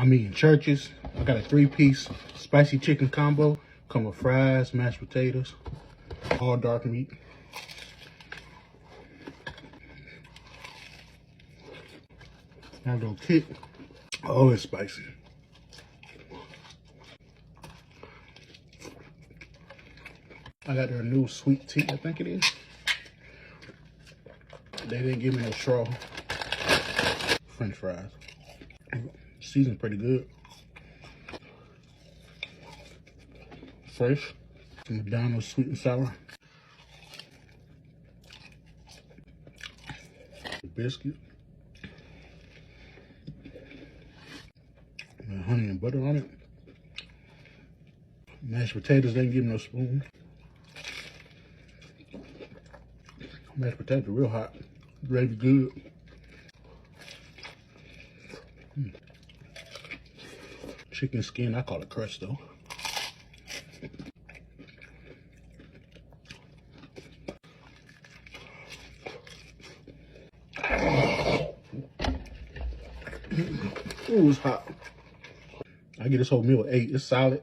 I'm eating Church's. I got a 3-piece spicy chicken combo. Come with fries, mashed potatoes, all dark meat. Now go kick. Oh, it's spicy. I got their new sweet tea, I think it is. They didn't give me no straw. French fries. Seasoned pretty good. Fresh. McDonald's sweet and sour. Biscuit. And honey and butter on it. Mashed potatoes, they didn't give me no spoon. Mashed potatoes real hot. Gravy good. Chicken skin, I call it crust though. Ooh, it's hot. I get this whole meal at 8. It's solid.